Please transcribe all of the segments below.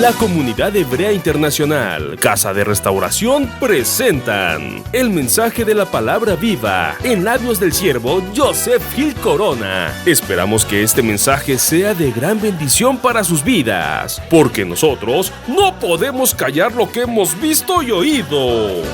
La Comunidad Hebrea Internacional, Casa de Restauración presentan el mensaje de la palabra viva en labios del siervo Joseph Gil Corona. Esperamos que este mensaje sea de gran bendición para sus vidas, porque nosotros no podemos callar lo que hemos visto y oído.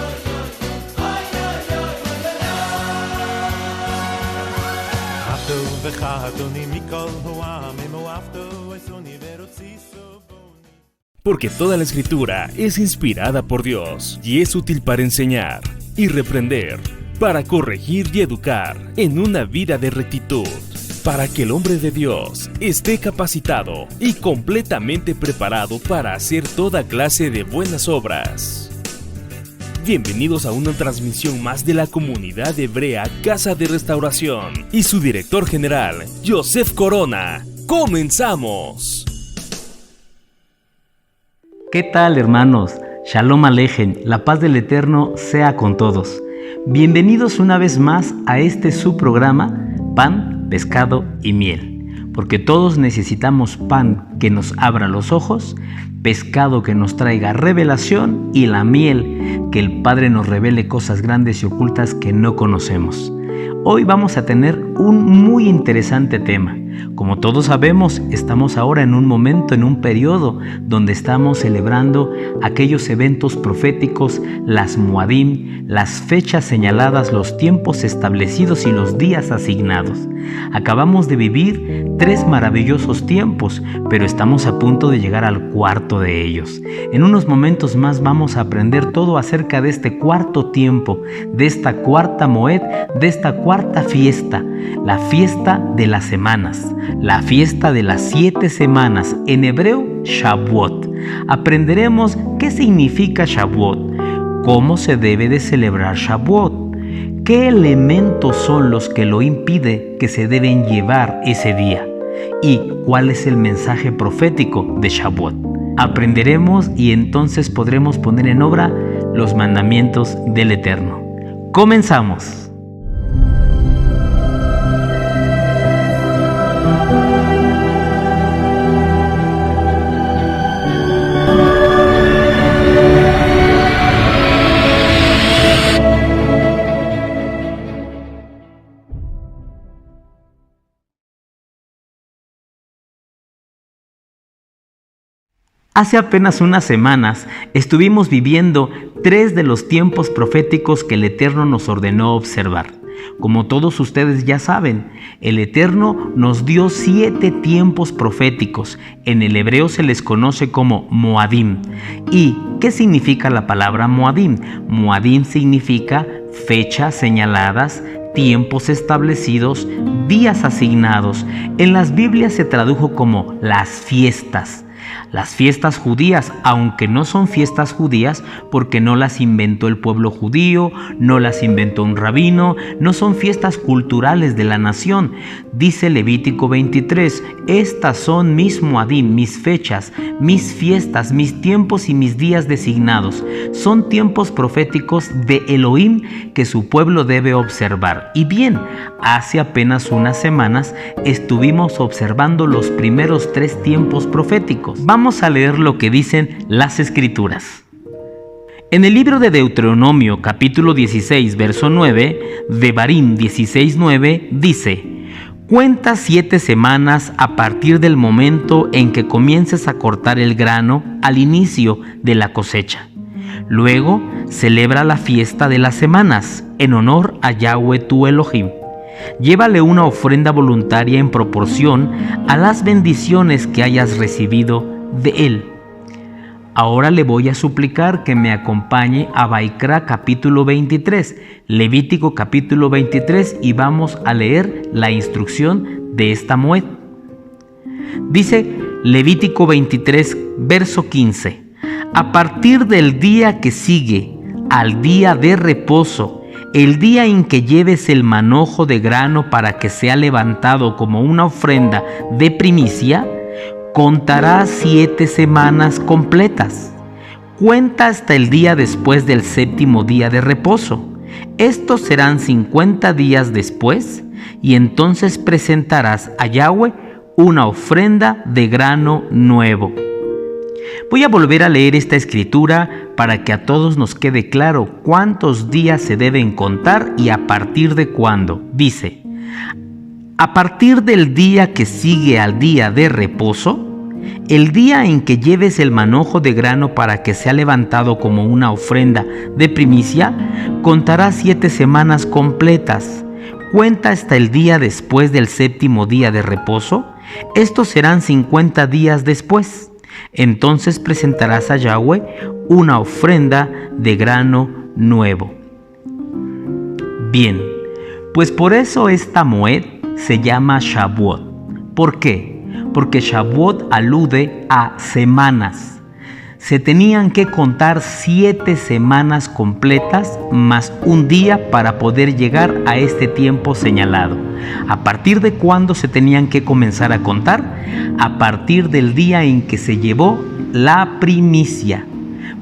Porque toda la Escritura es inspirada por Dios y es útil para enseñar y reprender, para corregir y educar en una vida de rectitud, para que el hombre de Dios esté capacitado y completamente preparado para hacer toda clase de buenas obras. Bienvenidos a una transmisión más de la Comunidad Hebrea Casa de Restauración y su director general, Joseph Corona. ¡Comenzamos! ¿Qué tal, hermanos? Shalom Alejem, la paz del Eterno sea con todos. Bienvenidos una vez más a este su programa, Pan, Pescado y Miel. Porque todos necesitamos pan que nos abra los ojos, pescado que nos traiga revelación y la miel, que el Padre nos revele cosas grandes y ocultas que no conocemos. Hoy vamos a tener un muy interesante tema. Como todos sabemos, estamos ahora en un momento, en un periodo donde estamos celebrando aquellos eventos proféticos, las Moadim, las fechas señaladas, los tiempos establecidos y los días asignados. Acabamos de vivir 3 maravillosos tiempos, pero estamos a punto de llegar al cuarto de ellos. En unos momentos más vamos a aprender todo acerca de este cuarto tiempo, de esta cuarta Moed, de esta cuarta fiesta, la fiesta de las semanas, la fiesta de las 7 semanas, en hebreo Shavuot. Aprenderemos qué significa Shavuot, cómo se debe de celebrar Shavuot, qué elementos son los que lo impiden que se deben llevar ese día y cuál es el mensaje profético de Shavuot. Aprenderemos y entonces podremos poner en obra los mandamientos del Eterno. ¡Comenzamos! Hace apenas unas semanas estuvimos viviendo 3 de los tiempos proféticos que el Eterno nos ordenó observar. Como todos ustedes ya saben, el Eterno nos dio 7 tiempos proféticos. En el hebreo se les conoce como Moadim. ¿Y qué significa la palabra Moadim? Moadim significa fechas señaladas, tiempos establecidos, días asignados. En las Biblias se tradujo como las fiestas. Las fiestas judías, aunque no son fiestas judías porque no las inventó el pueblo judío, no las inventó un rabino, no son fiestas culturales de la nación. Dice Levítico 23, estas son mis Moadim, mis fechas, mis fiestas, mis tiempos y mis días designados. Son tiempos proféticos de Elohim que su pueblo debe observar. Y bien, hace apenas unas semanas estuvimos observando los primeros 3 tiempos proféticos. Vamos a leer lo que dicen las Escrituras. En el libro de Deuteronomio, capítulo 16, verso 9, Devarim 16:9, dice: Cuenta 7 semanas a partir del momento en que comiences a cortar el grano al inicio de la cosecha. Luego celebra la fiesta de las semanas en honor a Yahweh tu Elohim. Llévale una ofrenda voluntaria en proporción a las bendiciones que hayas recibido de él. Ahora le voy a suplicar que me acompañe a Vaikra capítulo 23, Levítico capítulo 23, y vamos a leer la instrucción de esta Moed. Dice Levítico 23, verso 15: A partir del día que sigue al día de reposo, el día en que lleves el manojo de grano para que sea levantado como una ofrenda de primicia, contarás 7 semanas completas. Cuenta hasta el día después del 7º día de reposo. Estos serán 50 días después, y entonces presentarás a Yahweh una ofrenda de grano nuevo. Voy a volver a leer esta escritura para que a todos nos quede claro cuántos días se deben contar y a partir de cuándo. Dice: a partir del día que sigue al día de reposo, el día en que lleves el manojo de grano para que sea levantado como una ofrenda de primicia, contarás 7 semanas completas. Cuenta hasta el día después del 7º día de reposo. Estos serán 50 días después. Entonces presentarás a Yahweh una ofrenda de grano nuevo. Bien, pues por eso esta Moed se llama Shavuot. ¿Por qué? Porque Shavuot alude a semanas. Se tenían que contar 7 semanas completas más un día para poder llegar a este tiempo señalado. ¿A partir de cuándo se tenían que comenzar a contar? A partir del día en que se llevó la primicia.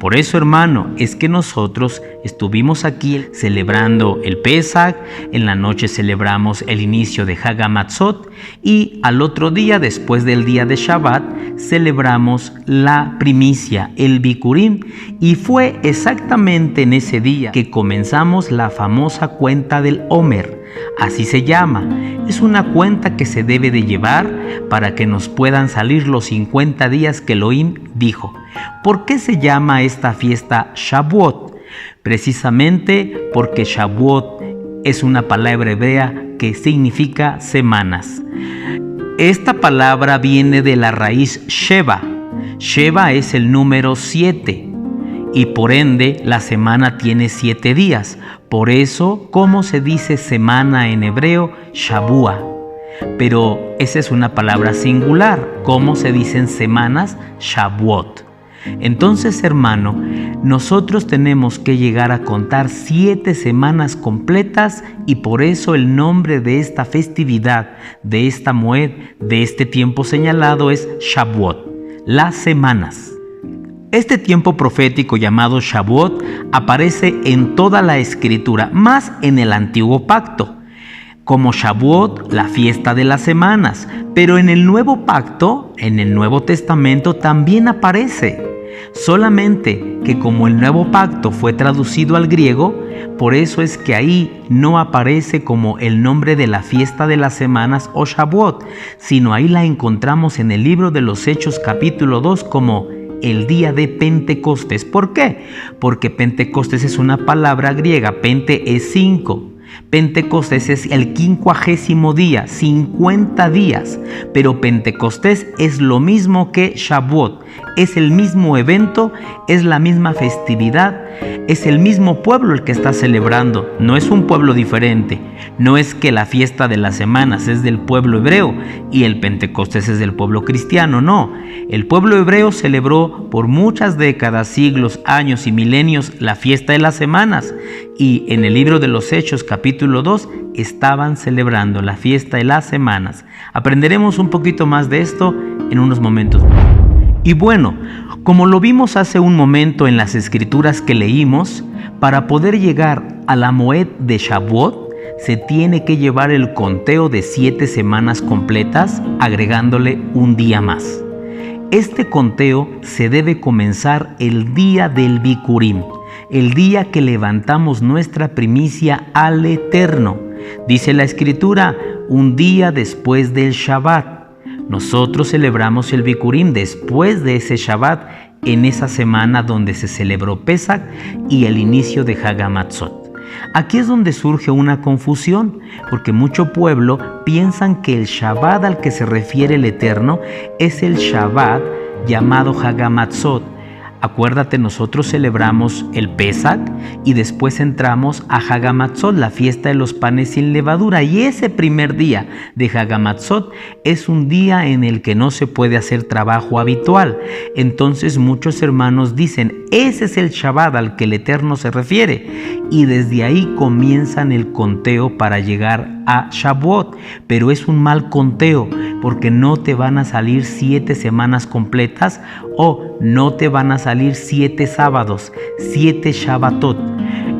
Por eso, hermano, es que nosotros estuvimos aquí celebrando el Pesaj, en la noche celebramos el inicio de Hag HaMatzot y al otro día, después del día de Shabbat, celebramos la primicia, el Bikurim, y fue exactamente en ese día que comenzamos la famosa cuenta del Omer. Así se llama. Es una cuenta que se debe de llevar para que nos puedan salir los 50 días que Elohim dijo. ¿Por qué se llama esta fiesta Shavuot? Precisamente porque Shavuot es una palabra hebrea que significa semanas. Esta palabra viene de la raíz Sheva. Sheva es el número 7 y por ende la semana tiene 7 días. Por eso, ¿cómo se dice semana en hebreo? Shavua. Pero esa es una palabra singular. ¿Cómo se dicen semanas? Shavuot. Entonces, hermano, nosotros tenemos que llegar a contar 7 semanas completas y por eso el nombre de esta festividad, de esta Moed, de este tiempo señalado es Shavuot, las semanas. Este tiempo profético llamado Shavuot aparece en toda la escritura, más en el Antiguo Pacto, como Shavuot, la fiesta de las semanas, pero en el Nuevo Pacto, en el Nuevo Testamento también aparece. Solamente que como el Nuevo Pacto fue traducido al griego, por eso es que ahí no aparece como el nombre de la fiesta de las semanas o Shavuot, sino ahí la encontramos en el libro de los Hechos capítulo 2 como el día de Pentecostés. ¿Por qué? Porque Pentecostés es una palabra griega, pente es 5. Pentecostés es el 50º día, 50 días, pero Pentecostés es lo mismo que Shavuot, es el mismo evento, es la misma festividad, es el mismo pueblo el que está celebrando, no es un pueblo diferente, no es que la fiesta de las semanas es del pueblo hebreo y el Pentecostés es del pueblo cristiano, no, el pueblo hebreo celebró por muchas décadas, siglos, años y milenios la fiesta de las semanas y en el libro de los Hechos capítulo 2 estaban celebrando la fiesta de las semanas. Aprenderemos un poquito más de esto en unos momentos. Y bueno, como lo vimos hace un momento en las escrituras que leímos, para poder llegar a la Moed de Shavuot, se tiene que llevar el conteo de 7 semanas completas, agregándole un día más. Este conteo se debe comenzar el día del Bikurim, el día que levantamos nuestra primicia al Eterno. Dice la Escritura, un día después del Shabbat. Nosotros celebramos el Bikurim después de ese Shabbat, en esa semana donde se celebró Pesaj y el inicio de Hag HaMatzot. Aquí es donde surge una confusión, porque mucho pueblo piensan que el Shabbat al que se refiere el Eterno es el Shabbat llamado Hag HaMatzot. Acuérdate, nosotros celebramos el Pesaj y después entramos a Hag HaMatzot, la fiesta de los panes sin levadura. Y ese primer día de Hag HaMatzot es un día en el que no se puede hacer trabajo habitual. Entonces muchos hermanos dicen, ese es el Shabbat al que el Eterno se refiere. Y desde ahí comienzan el conteo para llegar a Shavuot. Pero es un mal conteo porque no te van a salir 7 semanas completas o no te van a salir 7 sábados, 7 Shabbatot.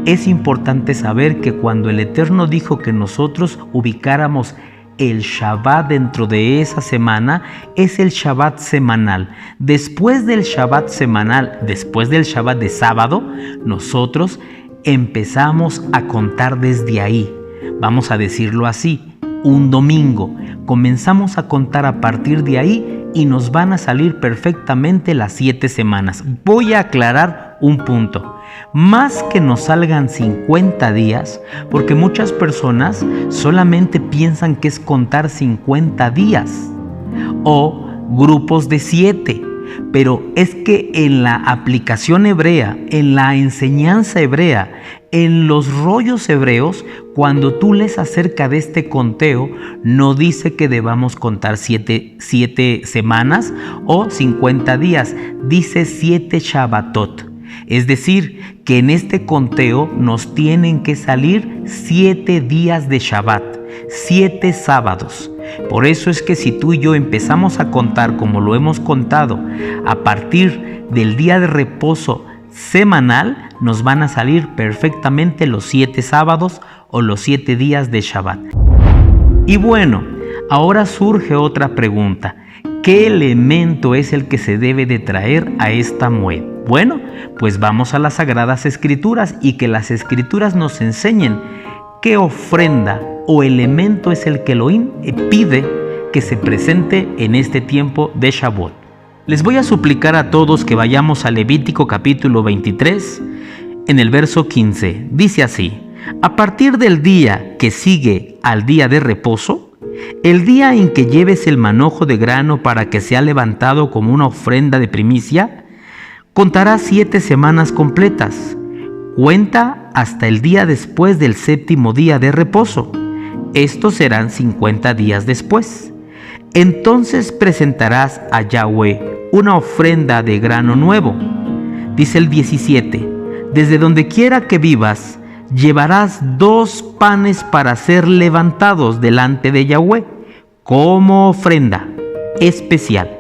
Es importante saber que cuando el Eterno dijo que nosotros ubicáramos el Shabbat dentro de esa semana es el Shabbat semanal. Después del Shabbat semanal, después del Shabbat de sábado, nosotros empezamos a contar desde ahí. Vamos a decirlo así, un domingo. Comenzamos a contar a partir de ahí y nos van a salir perfectamente las 7 semanas. Voy a aclarar un punto. Más que nos salgan 50 días, porque muchas personas solamente piensan que es contar 50 días o grupos de 7, pero es que en la aplicación hebrea, en la enseñanza hebrea, en los rollos hebreos, cuando tú lees acerca de este conteo, no dice que debamos contar 7 semanas o 50 días, dice 7 Shabbatot. Es decir, que en este conteo nos tienen que salir 7 días de Shabbat, 7 sábados. Por eso es que si tú y yo empezamos a contar como lo hemos contado, a partir del día de reposo semanal, nos van a salir perfectamente los 7 sábados o los 7 días de Shabbat. Y bueno, ahora surge otra pregunta. ¿Qué elemento es el que se debe de traer a esta Moed? Bueno, pues vamos a las Sagradas Escrituras y que las Escrituras nos enseñen qué ofrenda o elemento es el que Elohim pide que se presente en este tiempo de Shavuot. Les voy a suplicar a todos que vayamos a Levítico capítulo 23, en el verso 15. Dice así: a partir del día que sigue al día de reposo, el día en que lleves el manojo de grano para que sea levantado como una ofrenda de primicia, contarás 7 semanas completas. Cuenta hasta el día después del 7º día de reposo. Estos serán 50 días después. Entonces presentarás a Yahweh una ofrenda de grano nuevo. Dice el 17: desde donde quiera que vivas, llevarás 2 panes para ser levantados delante de Yahweh como ofrenda especial.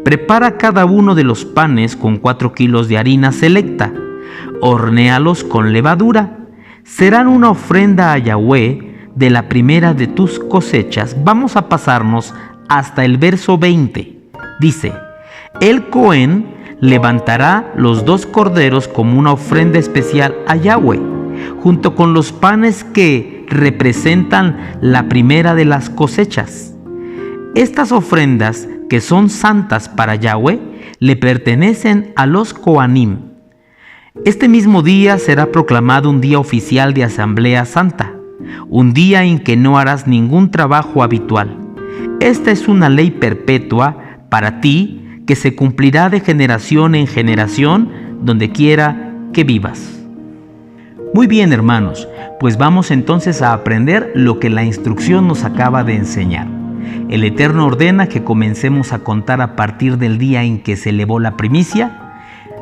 Prepara cada uno de los panes con 4 kilos de harina selecta. Hornéalos con levadura. Serán una ofrenda a Yahweh de la primera de tus cosechas. Vamos a pasarnos hasta el verso 20. Dice: el Cohen levantará los 2 corderos como una ofrenda especial a Yahweh, junto con los panes que representan la primera de las cosechas. Estas ofrendas, que son santas para Yahweh, le pertenecen a los Kohanim. Este mismo día será proclamado un día oficial de Asamblea Santa, un día en que no harás ningún trabajo habitual. Esta es una ley perpetua para ti que se cumplirá de generación en generación donde quiera que vivas. Muy bien, hermanos, pues vamos entonces a aprender lo que la instrucción nos acaba de enseñar. El Eterno ordena que comencemos a contar a partir del día en que se elevó la primicia,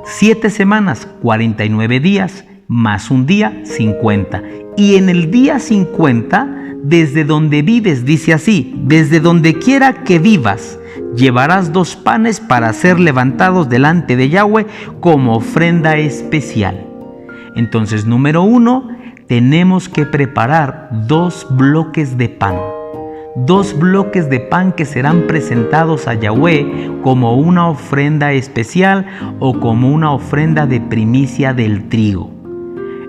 7 semanas, 49 días, más un día, 50. Y en el día 50, desde donde vives, dice así: desde donde quiera que vivas, llevarás 2 panes para ser levantados delante de Yahweh como ofrenda especial. Entonces, número 1, tenemos que preparar 2 bloques de pan. 2 bloques de pan que serán presentados a Yahweh como una ofrenda especial o como una ofrenda de primicia del trigo.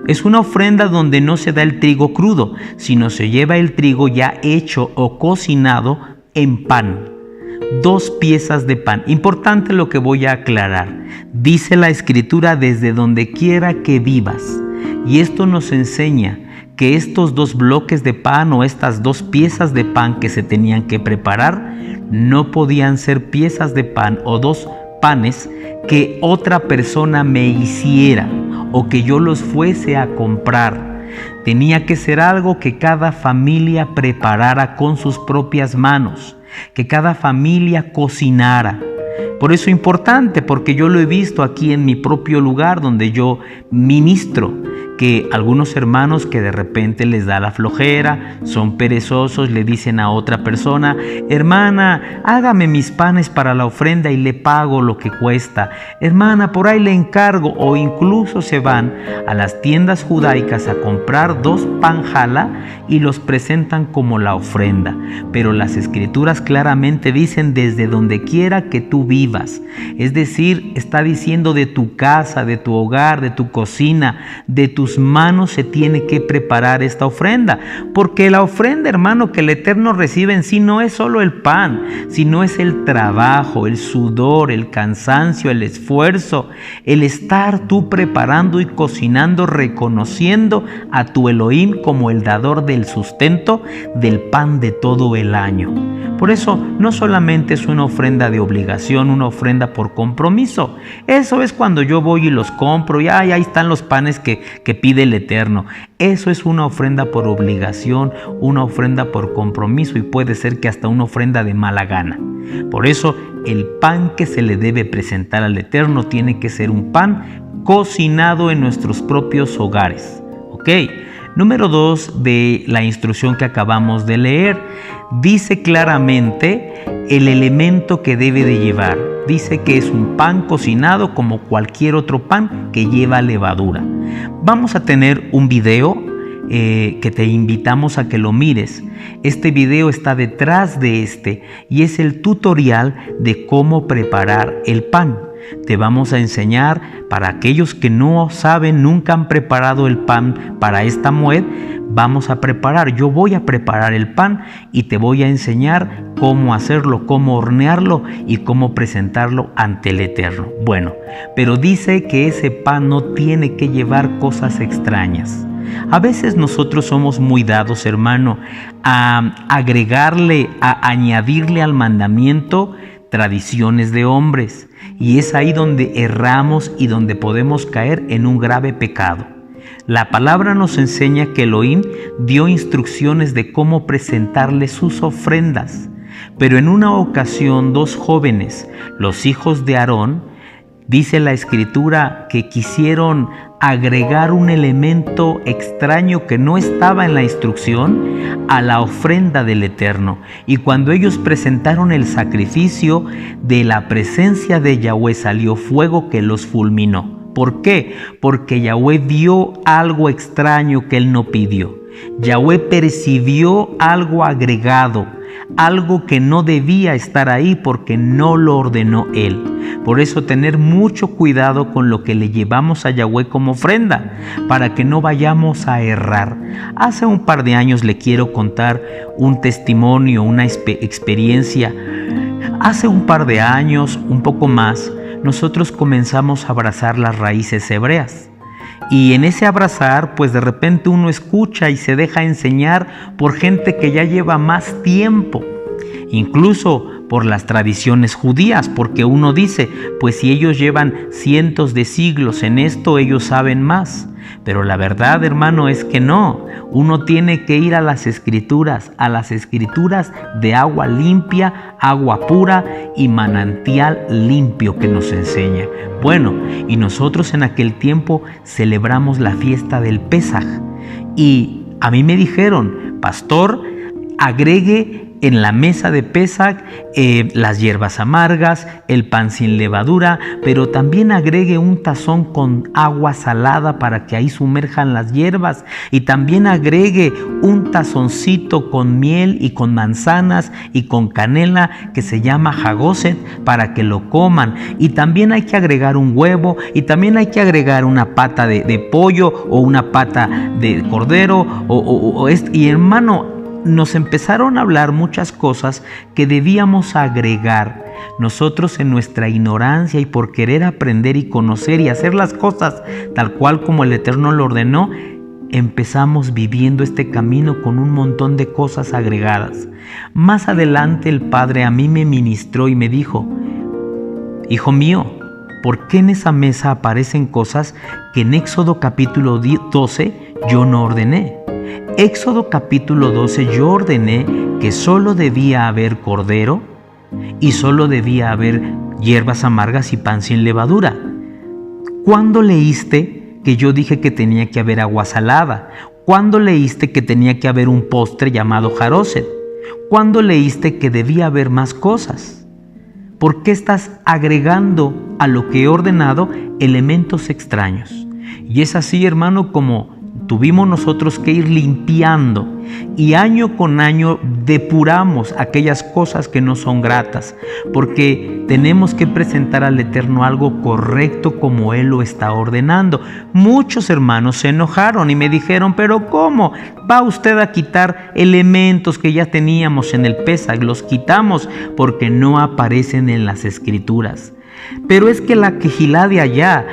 Es una ofrenda donde no se da el trigo crudo, sino se lleva el trigo ya hecho o cocinado en pan. 2 piezas de pan. Importante lo que voy a aclarar. Dice la Escritura: desde donde quiera que vivas. Y esto nos enseña que estos 2 bloques de pan o estas 2 piezas de pan que se tenían que preparar no podían ser piezas de pan o 2 panes que otra persona me hiciera o que yo los fuese a comprar. Tenía que ser algo que cada familia preparara con sus propias manos, que cada familia cocinara. Por eso es importante, porque yo lo he visto aquí en mi propio lugar donde yo ministro, que algunos hermanos que de repente les da la flojera, son perezosos, le dicen a otra persona: hermana, hágame mis panes para la ofrenda y le pago lo que cuesta. Hermana, por ahí le encargo. O incluso se van a las tiendas judaicas a comprar 2 pan jala y los presentan como la ofrenda. Pero las escrituras claramente dicen: desde donde quiera que tú vivas. Es decir, está diciendo de tu casa, de tu hogar, de tu cocina, de tus manos se tiene que preparar esta ofrenda. Porque la ofrenda, hermano, que el Eterno recibe en sí no es solo el pan, sino es el trabajo, el sudor, el cansancio, el esfuerzo, el estar tú preparando y cocinando, reconociendo a tu Elohim como el dador del sustento del pan de todo el año. Por eso no solamente es una ofrenda de obligación, una ofrenda por compromiso. Eso es cuando yo voy y los compro y ahí están los panes que pide el Eterno. Eso es una ofrenda por obligación, una ofrenda por compromiso y puede ser que hasta una ofrenda de mala gana. Por eso el pan que se le debe presentar al Eterno tiene que ser un pan cocinado en nuestros propios hogares. ¿Ok? Número 2 de la instrucción que acabamos de leer, dice claramente el elemento que debe de llevar. Dice que es un pan cocinado como cualquier otro pan que lleva levadura. Vamos a tener un video que te invitamos a que lo mires. Este video está detrás de este y es el tutorial de cómo preparar el pan. Te vamos a enseñar, para aquellos que no saben, nunca han preparado el pan para esta Moed, vamos a preparar. Yo voy a preparar el pan y te voy a enseñar cómo hacerlo, cómo hornearlo y cómo presentarlo ante el Eterno. Bueno, pero dice que ese pan no tiene que llevar cosas extrañas. A veces nosotros somos muy dados, hermano, a agregarle, a añadirle al mandamiento tradiciones de hombres. Y es ahí donde erramos y donde podemos caer en un grave pecado. La palabra nos enseña que Elohim dio instrucciones de cómo presentarle sus ofrendas. Pero en una ocasión 2 jóvenes, los hijos de Aarón, dice la Escritura que quisieron agregar un elemento extraño que no estaba en la instrucción a la ofrenda del Eterno. Y cuando ellos presentaron el sacrificio, de la presencia de Yahweh salió fuego que los fulminó. ¿Por qué? Porque Yahweh vio algo extraño que él no pidió. Yahweh percibió algo agregado, algo que no debía estar ahí porque no lo ordenó él. Por eso tener mucho cuidado con lo que le llevamos a Yahweh como ofrenda, para que no vayamos a errar. Hace un par de años le quiero contar un testimonio, una experiencia. Hace un par de años, un poco más, nosotros comenzamos a abrazar las raíces hebreas. Y en ese abrazar, pues de repente uno escucha y se deja enseñar por gente que ya lleva más tiempo, incluso por las tradiciones judías, porque uno dice, pues si ellos llevan cientos de siglos en esto, ellos saben más. Pero la verdad, hermano, es que no. Uno tiene que ir a las escrituras de agua limpia, agua pura y manantial limpio que nos enseña. Bueno, y nosotros en aquel tiempo celebramos la fiesta del Pesaj. Y a mí me dijeron, pastor, agregue en la mesa de Pesaj las hierbas amargas, el pan sin levadura, pero también agregue un tazón con agua salada para que ahí sumerjan las hierbas, y también agregue un tazoncito con miel y con manzanas y con canela que se llama jagoset para que lo coman, y también hay que agregar un huevo, y también hay que agregar una pata de pollo o una pata de cordero y hermano, nos empezaron a hablar muchas cosas que debíamos agregar. Nosotros en nuestra ignorancia y por querer aprender y conocer y hacer las cosas tal cual como el Eterno lo ordenó, empezamos viviendo este camino con un montón de cosas agregadas. Más adelante el Padre a mí me ministró y me dijo, hijo mío, ¿por qué en esa mesa aparecen cosas que en Éxodo capítulo 12 yo no ordené? Éxodo capítulo 12 yo ordené que solo debía haber cordero y solo debía haber hierbas amargas y pan sin levadura. ¿Cuándo leíste que yo dije que tenía que haber agua salada? ¿Cuándo leíste que tenía que haber un postre llamado jaroset? ¿Cuándo leíste que debía haber más cosas? ¿Por qué estás agregando a lo que he ordenado elementos extraños? Y es así, hermano, como tuvimos nosotros que ir limpiando y año con año depuramos aquellas cosas que no son gratas, porque tenemos que presentar al Eterno algo correcto como Él lo está ordenando. Muchos hermanos se enojaron y me dijeron, pero ¿cómo va usted a quitar elementos que ya teníamos en el Pesaj? Los quitamos porque no aparecen en las Escrituras. Pero es que la quejilá de allá,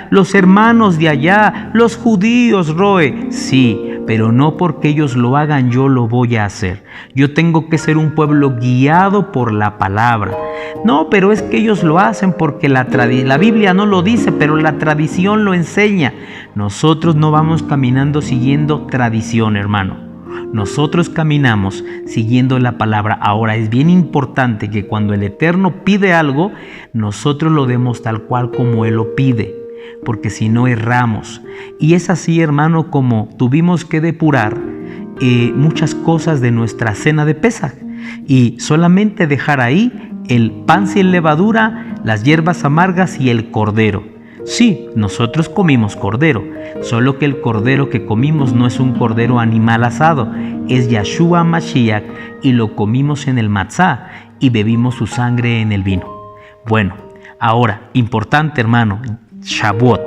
los hermanos de allá, los judíos, Roe, sí, pero no porque ellos lo hagan yo lo voy a hacer. Yo tengo que ser un pueblo guiado por la palabra. No, pero es que ellos lo hacen porque la Biblia no lo dice, pero la tradición lo enseña. Nosotros no vamos caminando siguiendo tradición, hermano. Nosotros caminamos siguiendo la palabra. Ahora es bien importante que cuando el Eterno pide algo, nosotros lo demos tal cual como Él lo pide, porque si no erramos. Y es así, hermano, como tuvimos que depurar muchas cosas de nuestra cena de Pesaj y solamente dejar ahí el pan sin levadura, las hierbas amargas y el cordero. Sí, nosotros comimos cordero, solo que el cordero que comimos no es un cordero animal asado, es Yahshua Mashiach y lo comimos en el matzá y bebimos su sangre en el vino. Bueno, ahora, importante, hermano, Shavuot.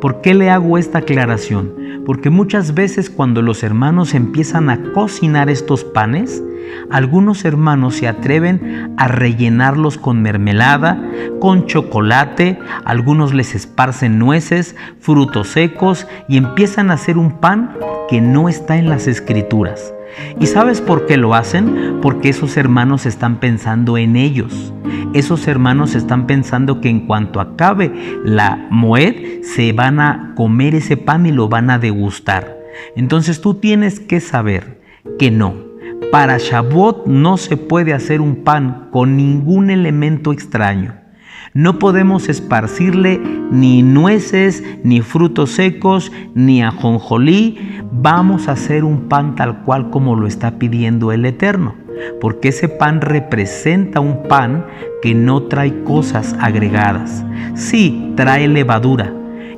¿Por qué le hago esta aclaración? Porque muchas veces cuando los hermanos empiezan a cocinar estos panes, algunos hermanos se atreven a rellenarlos con mermelada, con chocolate, algunos les esparcen nueces, frutos secos y empiezan a hacer un pan que no está en las Escrituras. ¿Y sabes por qué lo hacen? Porque esos hermanos están pensando en ellos. Esos hermanos están pensando que en cuanto acabe la Moed, se van a comer ese pan y lo van a degustar. Entonces tú tienes que saber que no. Para Shavuot no se puede hacer un pan con ningún elemento extraño. No podemos esparcirle ni nueces, ni frutos secos, ni ajonjolí. Vamos a hacer un pan tal cual como lo está pidiendo el Eterno, porque ese pan representa un pan que no trae cosas agregadas. Sí, trae levadura.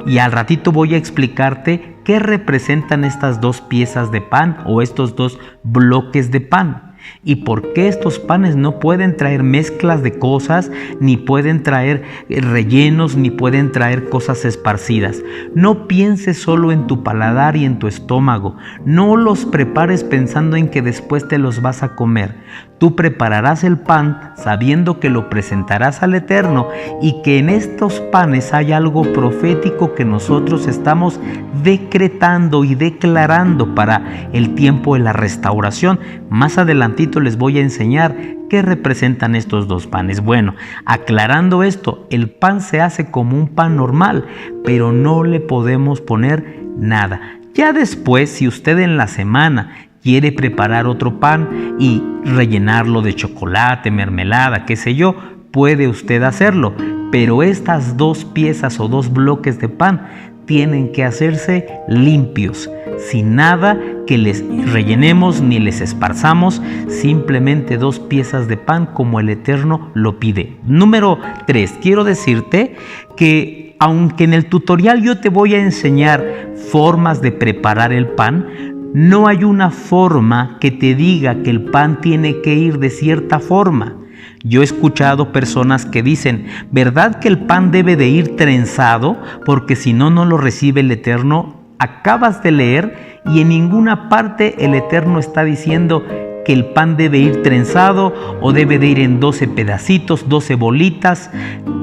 Y al ratito voy a explicarte qué representan estas dos piezas de pan o estos dos bloques de pan. ¿Y por qué estos panes no pueden traer mezclas de cosas, ni pueden traer rellenos, ni pueden traer cosas esparcidas? No pienses solo en tu paladar y en tu estómago. No los prepares pensando en que después te los vas a comer. Tú prepararás el pan sabiendo que lo presentarás al Eterno y que en estos panes hay algo profético que nosotros estamos decretando y declarando para el tiempo de la restauración. Más adelantito les voy a enseñar qué representan estos dos panes. Bueno, aclarando esto, el pan se hace como un pan normal, pero no le podemos poner nada. Ya después, si usted en la semana quiere preparar otro pan y rellenarlo de chocolate, mermelada, qué sé yo, puede usted hacerlo. Pero estas dos piezas o dos bloques de pan tienen que hacerse limpios, sin nada que les rellenemos ni les esparzamos, simplemente dos piezas de pan como el Eterno lo pide. Número 3, quiero decirte que aunque en el tutorial yo te voy a enseñar formas de preparar el pan, no hay una forma que te diga que el pan tiene que ir de cierta forma. Yo he escuchado personas que dicen, ¿verdad que el pan debe de ir trenzado? Porque si no, no lo recibe el Eterno. Acabas de leer y en ninguna parte el Eterno está diciendo que el pan debe ir trenzado o debe de ir en 12 pedacitos, 12 bolitas.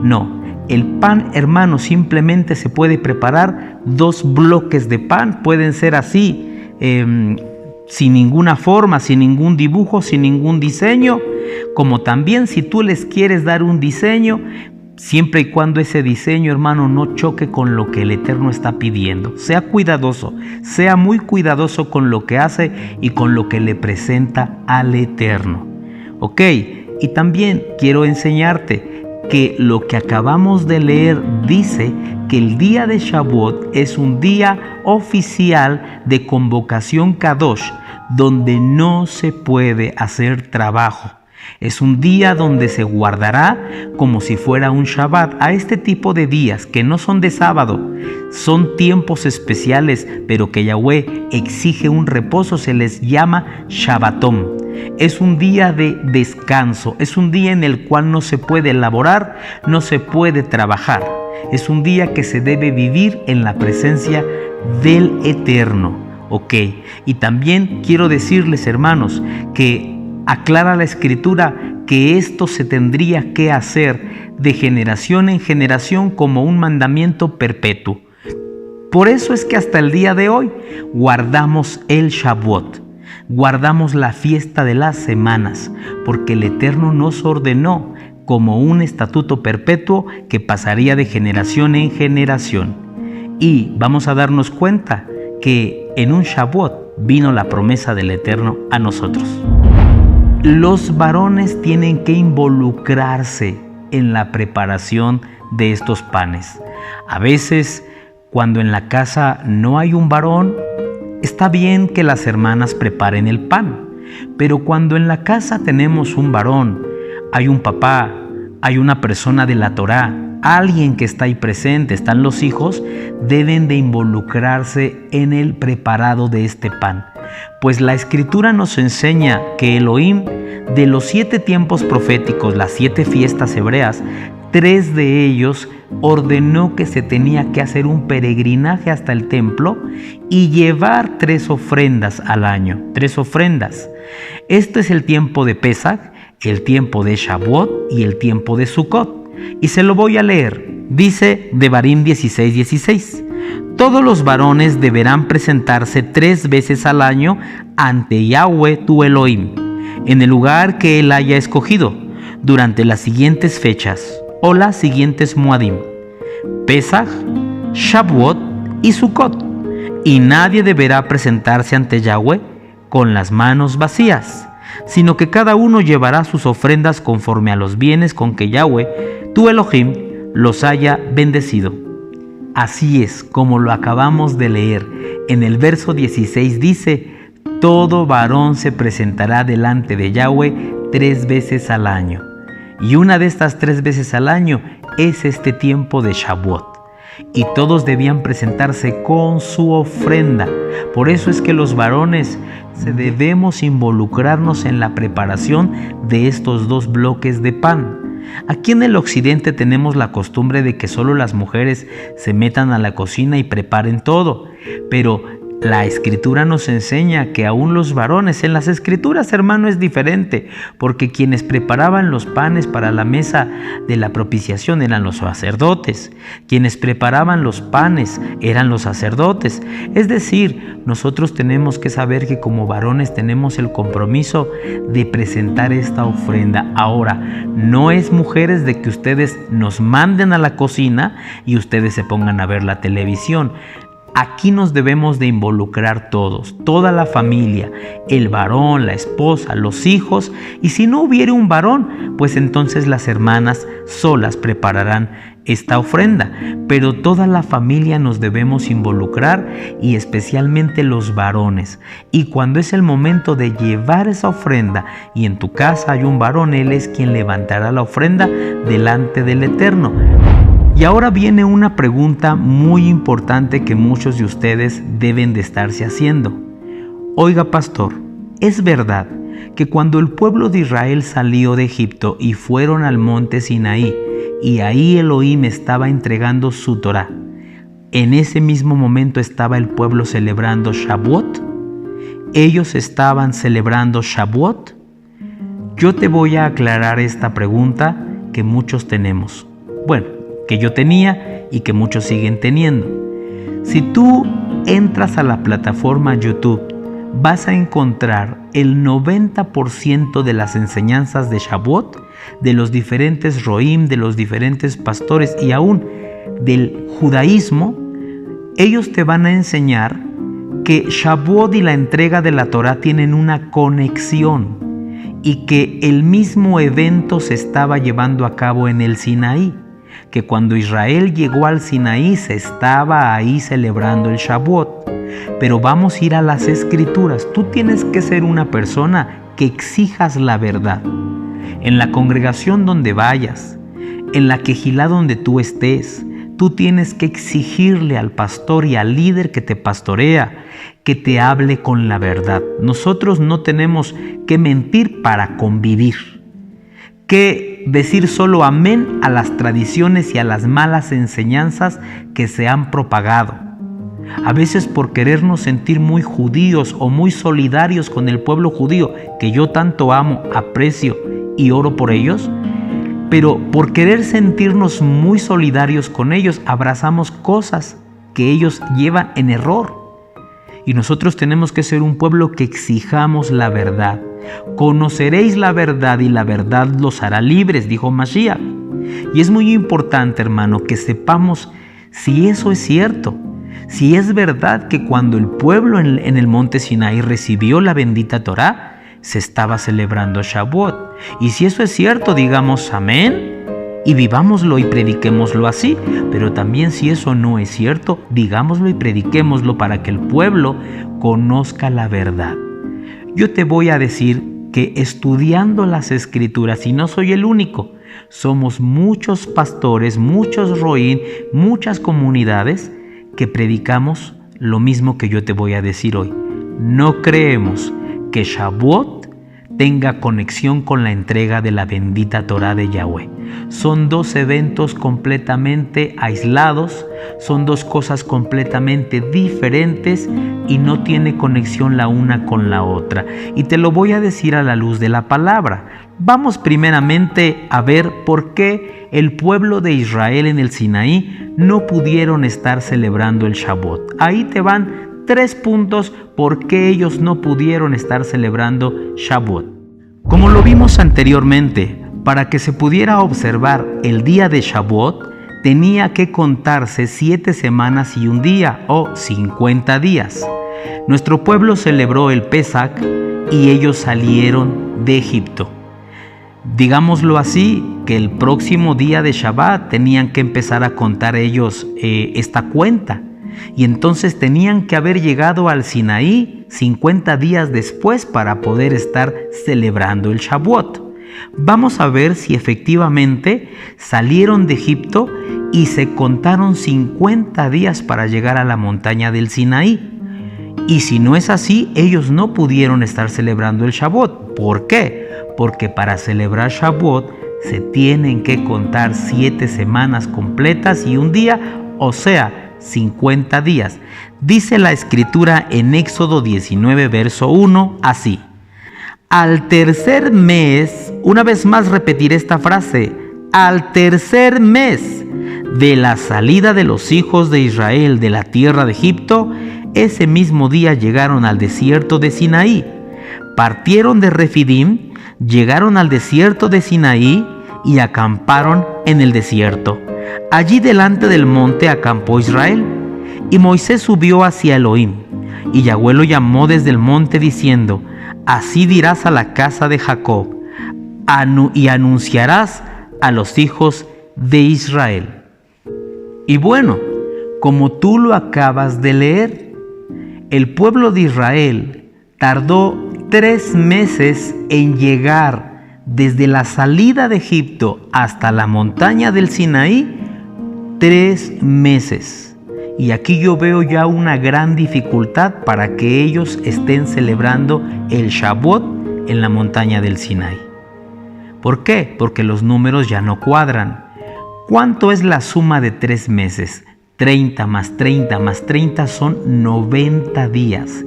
No. El pan, hermano, simplemente se puede preparar dos bloques de pan. Pueden ser así, sin ninguna forma, sin ningún dibujo, sin ningún diseño. Como también si tú les quieres dar un diseño, siempre y cuando ese diseño, hermano, no choque con lo que el Eterno está pidiendo. Sea cuidadoso, sea muy cuidadoso con lo que hace y con lo que le presenta al Eterno. ¿Ok? Y también quiero enseñarte que lo que acabamos de leer dice que el día de Shavuot es un día oficial de convocación Kadosh, donde no se puede hacer trabajo. Es un día donde se guardará como si fuera un Shabbat. A este tipo de días que no son de sábado, son tiempos especiales, pero que Yahweh exige un reposo, se les llama Shabbatón. Es un día de descanso, es un día en el cual no se puede elaborar, no se puede trabajar. Es un día que se debe vivir en la presencia del Eterno. Ok, y también quiero decirles, hermanos, que aclara la Escritura que esto se tendría que hacer de generación en generación como un mandamiento perpetuo. Por eso es que hasta el día de hoy guardamos el Shavuot, guardamos la fiesta de las semanas, porque el Eterno nos ordenó como un estatuto perpetuo que pasaría de generación en generación. Y vamos a darnos cuenta que en un Shavuot vino la promesa del Eterno a nosotros. Los varones tienen que involucrarse en la preparación de estos panes. A veces, cuando en la casa no hay un varón, está bien que las hermanas preparen el pan. Pero cuando en la casa tenemos un varón, hay un papá, hay una persona de la Torá, alguien que está ahí presente, están los hijos, deben de involucrarse en el preparado de este pan. Pues la Escritura nos enseña que Elohim, de los 7 tiempos proféticos, las 7 fiestas hebreas, 3 de ellos ordenó que se tenía que hacer un peregrinaje hasta el templo y llevar 3 ofrendas al año, 3 ofrendas. Este es el tiempo de Pesach, el tiempo de Shavuot y el tiempo de Sukkot. Y se lo voy a leer. Dice Devarim 16:16. Todos los varones deberán presentarse 3 veces al año ante Yahweh tu Elohim, en el lugar que él haya escogido, durante las siguientes fechas o las siguientes Moadim: Pesach, Shavuot y Sukkot. Y nadie deberá presentarse ante Yahweh con las manos vacías, sino que cada uno llevará sus ofrendas conforme a los bienes con que Yahweh, tu Elohim, los haya bendecido. Así es como lo acabamos de leer. En el verso 16 dice: todo varón se presentará delante de Yahweh 3 veces al año. Y una de estas 3 veces al año es este tiempo de Shavuot. Y todos debían presentarse con su ofrenda. Por eso es que los varones debemos involucrarnos en la preparación de estos 2 bloques de pan. Aquí en el occidente tenemos la costumbre de que solo las mujeres se metan a la cocina y preparen todo, pero la Escritura nos enseña que aún los varones, en las Escrituras, hermano, es diferente, porque quienes preparaban los panes para la mesa de la propiciación eran los sacerdotes, quienes preparaban los panes eran los sacerdotes. Es decir, nosotros tenemos que saber que como varones tenemos el compromiso de presentar esta ofrenda. Ahora, no es, mujeres, de que ustedes nos manden a la cocina y ustedes se pongan a ver la televisión. Aquí nos debemos de involucrar todos, toda la familia, el varón, la esposa, los hijos, y si no hubiera un varón, pues entonces las hermanas solas prepararán esta ofrenda, pero toda la familia nos debemos involucrar y especialmente los varones. Y cuando es el momento de llevar esa ofrenda y en tu casa hay un varón, él es quien levantará la ofrenda delante del Eterno. Y ahora viene una pregunta muy importante que muchos de ustedes deben de estarse haciendo. Oiga, pastor, ¿es verdad que cuando el pueblo de Israel salió de Egipto y fueron al monte Sinaí, y ahí Elohim estaba entregando su Torá, en ese mismo momento estaba el pueblo celebrando Shavuot? ¿Ellos estaban celebrando Shavuot? Yo te voy a aclarar esta pregunta que muchos tenemos. Bueno, que yo tenía y que muchos siguen teniendo. Si tú entras a la plataforma YouTube, vas a encontrar el 90% de las enseñanzas de Shavuot, de los diferentes roim, de los diferentes pastores y aún del judaísmo. Ellos te van a enseñar que Shavuot y la entrega de la Torá tienen una conexión y que el mismo evento se estaba llevando a cabo en el Sinaí. que cuando Israel llegó al Sinaí se estaba ahí celebrando el Shavuot. Pero vamos a ir a las Escrituras. Tú tienes que ser una persona que exijas la verdad. En la congregación donde vayas, en la quejilá donde tú estés, tú tienes que exigirle al pastor y al líder que te pastorea que te hable con la verdad. Nosotros no tenemos que mentir para convivir, que decir solo amén a las tradiciones y a las malas enseñanzas que se han propagado. A veces por querernos sentir muy judíos o muy solidarios con el pueblo judío, que yo tanto amo, aprecio y oro por ellos, pero por querer sentirnos muy solidarios con ellos, abrazamos cosas que ellos llevan en error. Y nosotros tenemos que ser un pueblo que exijamos la verdad. Conoceréis la verdad y la verdad los hará libres, dijo Mashiach. Y es muy importante, hermano, que sepamos si eso es cierto. Si es verdad que cuando el pueblo en el monte Sinaí recibió la bendita Torá, se estaba celebrando Shavuot. Y si eso es cierto, digamos amén y vivámoslo y prediquémoslo así. Pero también si eso no es cierto, digámoslo y prediquémoslo para que el pueblo conozca la verdad. Yo te voy a decir que estudiando las Escrituras, y no soy el único, somos muchos pastores, muchos roín, muchas comunidades que predicamos lo mismo que yo te voy a decir hoy. No creemos que Shavuot tenga conexión con la entrega de la bendita Torá de Yahweh. Son dos eventos completamente aislados, son dos cosas completamente diferentes y no tiene conexión la una con la otra. Y te lo voy a decir a la luz de la palabra. Vamos primeramente a ver por qué el pueblo de Israel en el Sinaí no pudieron estar celebrando el Shavuot. Ahí te van 3 puntos por qué ellos no pudieron estar celebrando Shavuot. Como lo vimos anteriormente, para que se pudiera observar el día de Shavuot, tenía que contarse 7 semanas y un día, o 50 días. Nuestro pueblo celebró el Pesach y ellos salieron de Egipto. Digámoslo así, que el próximo día de Shabbat tenían que empezar a contar ellos esta cuenta. Y entonces tenían que haber llegado al Sinaí 50 días después para poder estar celebrando el Shavuot. Vamos a ver si efectivamente salieron de Egipto y se contaron 50 días para llegar a la montaña del Sinaí. Y si no es así, ellos no pudieron estar celebrando el Shavuot. ¿Por qué? Porque para celebrar Shavuot se tienen que contar 7 semanas completas y un día, o sea, 50 días. Dice la Escritura en Éxodo 19, verso 1, así: al tercer mes, una vez más repetiré esta frase, al tercer mes de la salida de los hijos de Israel de la tierra de Egipto, ese mismo día llegaron al desierto de Sinaí. Partieron de Refidim, llegaron al desierto de Sinaí y acamparon en el desierto. Allí delante del monte acampó Israel, y Moisés subió hacia Elohim, y Yahweh lo llamó desde el monte diciendo: así dirás a la casa de Jacob, y anunciarás a los hijos de Israel. Y bueno, como tú lo acabas de leer, el pueblo de Israel tardó 3 meses en llegar desde la salida de Egipto hasta la montaña del Sinaí. 3 meses. Y aquí yo veo ya una gran dificultad para que ellos estén celebrando el Shavuot en la montaña del Sinaí. ¿Por qué? Porque los números ya no cuadran. ¿Cuánto es la suma de 3 meses? 30 más 30 más 30 son 90 días.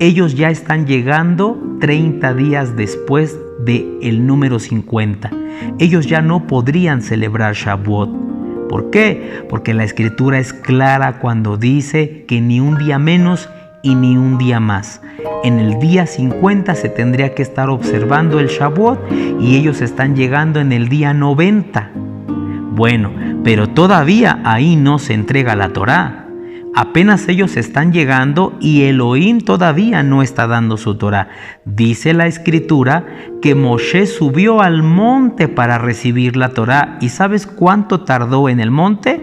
Ellos ya están llegando 30 días después del número 50. Ellos ya no podrían celebrar Shavuot. ¿Por qué? Porque la Escritura es clara cuando dice que ni un día menos y ni un día más. En el día 50 se tendría que estar observando el Shavuot y ellos están llegando en el día 90. Bueno, pero todavía ahí no se entrega la Torá. Apenas ellos están llegando y Elohim todavía no está dando su Torá. Dice la Escritura que Moshe subió al monte para recibir la Torá. ¿Y sabes cuánto tardó en el monte?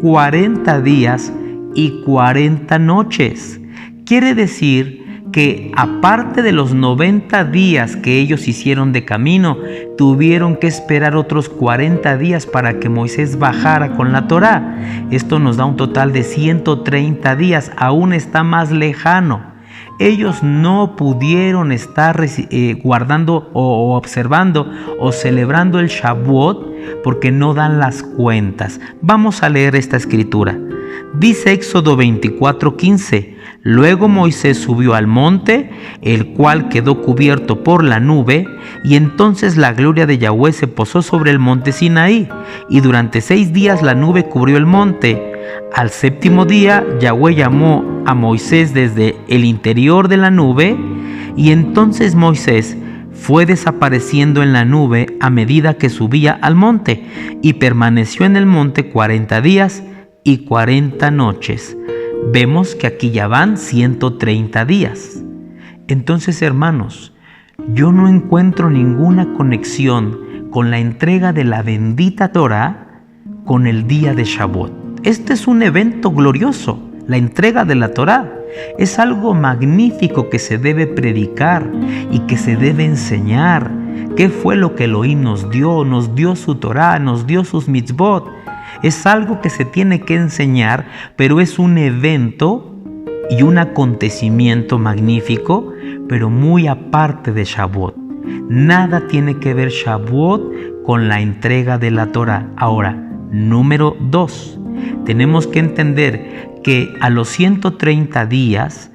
40 días y 40 noches. Quiere decir que aparte de los 90 días que ellos hicieron de camino, tuvieron que esperar otros 40 días para que Moisés bajara con la Torá. Esto nos da un total de 130 días, aún está más lejano. Ellos no pudieron estar guardando o observando o celebrando el Shavuot porque no dan las cuentas. Vamos a leer esta escritura. Dice Éxodo 24:15: Luego Moisés subió al monte, el cual quedó cubierto por la nube, y entonces la gloria de Yahweh se posó sobre el monte Sinaí, y durante 6 días la nube cubrió el monte. Al 7º día Yahweh llamó a Moisés desde el interior de la nube, y entonces Moisés fue desapareciendo en la nube a medida que subía al monte, y permaneció en el monte 40 días y 40 noches. Vemos que aquí ya van 130 días. Entonces, hermanos, yo no encuentro ninguna conexión con la entrega de la bendita Torá con el día de Shavuot. Este es un evento glorioso, la entrega de la Torá. Es algo magnífico que se debe predicar y que se debe enseñar. ¿Qué fue lo que Elohim nos dio? Nos dio su Torá, nos dio sus mitzvot. Es algo que se tiene que enseñar, pero es un evento y un acontecimiento magnífico, pero muy aparte de Shavuot. Nada tiene que ver Shavuot con la entrega de la Torá. Ahora, número 2, tenemos que entender que a los 130 días,